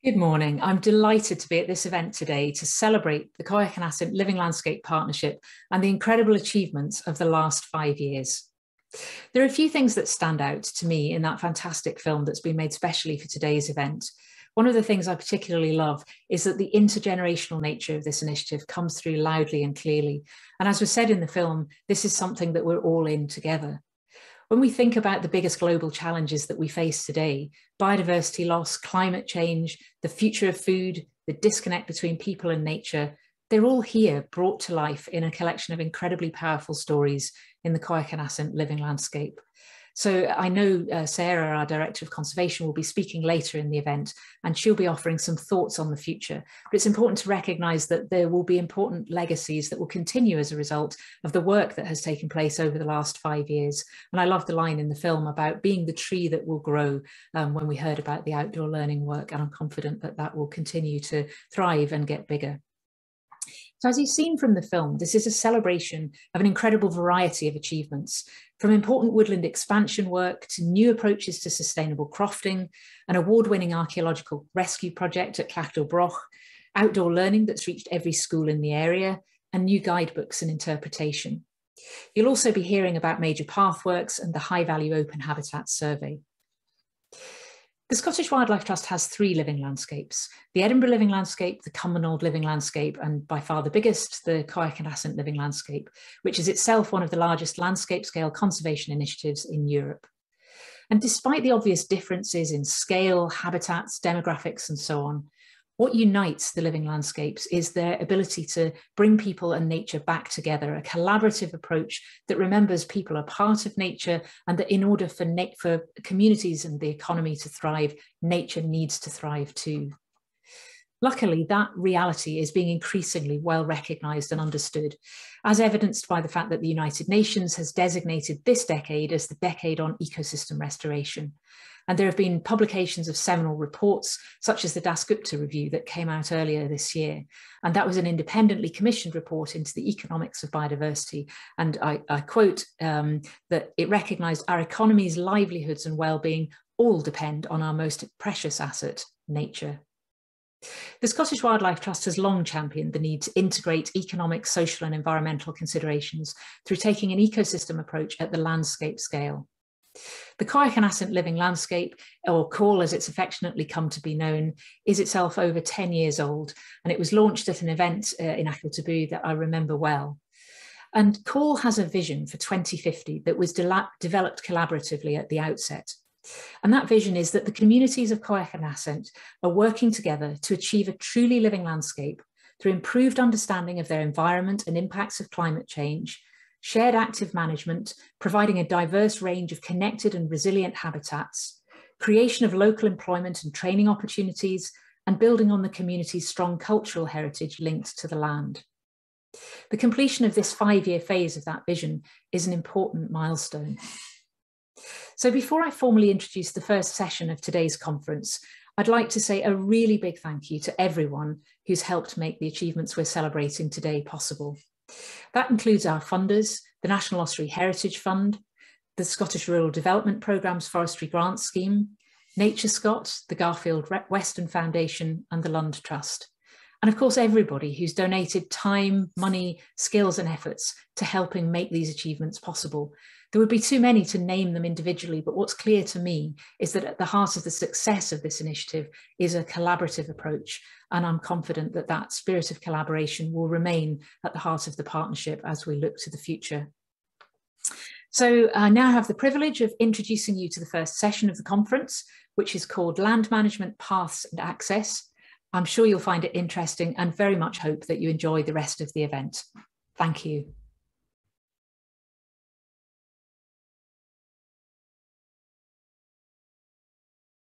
Good morning. I'm delighted to be at this event today to celebrate the Coigach and Assynt Living Landscape Partnership and the incredible achievements of the last 5 years. There are a few things that stand out to me in that fantastic film that's been made specially for today's event. One of the things I particularly love is that the intergenerational nature of this initiative comes through loudly and clearly. And as was said in the film, this is something that we're all in together. When we think about the biggest global challenges that we face today, biodiversity loss, climate change, the future of food, the disconnect between people and nature, they're all here brought to life in a collection of incredibly powerful stories in the Coigach and Assynt living landscape. So I know Sarah, our Director of Conservation, will be speaking later in the event, and she'll be offering some thoughts on the future. But it's important to recognise that there will be important legacies that will continue as a result of the work that has taken place over the last 5 years. And I love the line in the film about being the tree that will grow when we heard about the outdoor learning work, and I'm confident that that will continue to thrive and get bigger. So as you've seen from the film, this is a celebration of an incredible variety of achievements, from important woodland expansion work to new approaches to sustainable crofting, an award-winning archaeological rescue project at Clachdo-Broch, outdoor learning that's reached every school in the area, and new guidebooks and interpretation. You'll also be hearing about major pathworks and the high-value open habitat survey. The Scottish Wildlife Trust has 3 living landscapes: the Edinburgh Living Landscape, the Cumbernauld Living Landscape, and by far the biggest, the Coigach and Assynt Living Landscape, which is itself one of the largest landscape-scale conservation initiatives in Europe. And despite the obvious differences in scale, habitats, demographics, and so on, what unites the living landscapes is their ability to bring people and nature back together, a collaborative approach that remembers people are part of nature, and that in order for communities and the economy to thrive, nature needs to thrive too. Luckily, that reality is being increasingly well recognised and understood, as evidenced by the fact that the United Nations has designated this decade as the Decade on Ecosystem Restoration. And there have been publications of seminal reports, such as the Dasgupta Review that came out earlier this year. And that was an independently commissioned report into the economics of biodiversity. And I quote that it recognised our economy's livelihoods and well-being all depend on our most precious asset, nature. The Scottish Wildlife Trust has long championed the need to integrate economic, social and environmental considerations through taking an ecosystem approach at the landscape scale. The Coigach and Assynt Living Landscape, or CALL as it's affectionately come to be known, is itself over 10 years old, and it was launched at an event in Achiltaboo that I remember well. And CALL has a vision for 2050 that was developed collaboratively at the outset. And that vision is that the communities of Coigach and Assynt are working together to achieve a truly living landscape through improved understanding of their environment and impacts of climate change, shared active management, providing a diverse range of connected and resilient habitats, creation of local employment and training opportunities, and building on the community's strong cultural heritage linked to the land. The completion of this 5-year phase of that vision is an important milestone. So before I formally introduce the first session of today's conference, I'd like to say a really big thank you to everyone who's helped make the achievements we're celebrating today possible. That includes our funders, the National Ossory Heritage Fund, the Scottish Rural Development Programme's Forestry Grants Scheme, Nature Scot, the Garfield Weston Foundation and the Lund Trust. And of course, everybody who's donated time, money, skills and efforts to helping make these achievements possible. There would be too many to name them individually, but what's clear to me is that at the heart of the success of this initiative is a collaborative approach. And I'm confident that that spirit of collaboration will remain at the heart of the partnership as we look to the future. So I now have the privilege of introducing you to the first session of the conference, which is called Land Management, Paths and Access. I'm sure you'll find it interesting and very much hope that you enjoy the rest of the event. Thank you.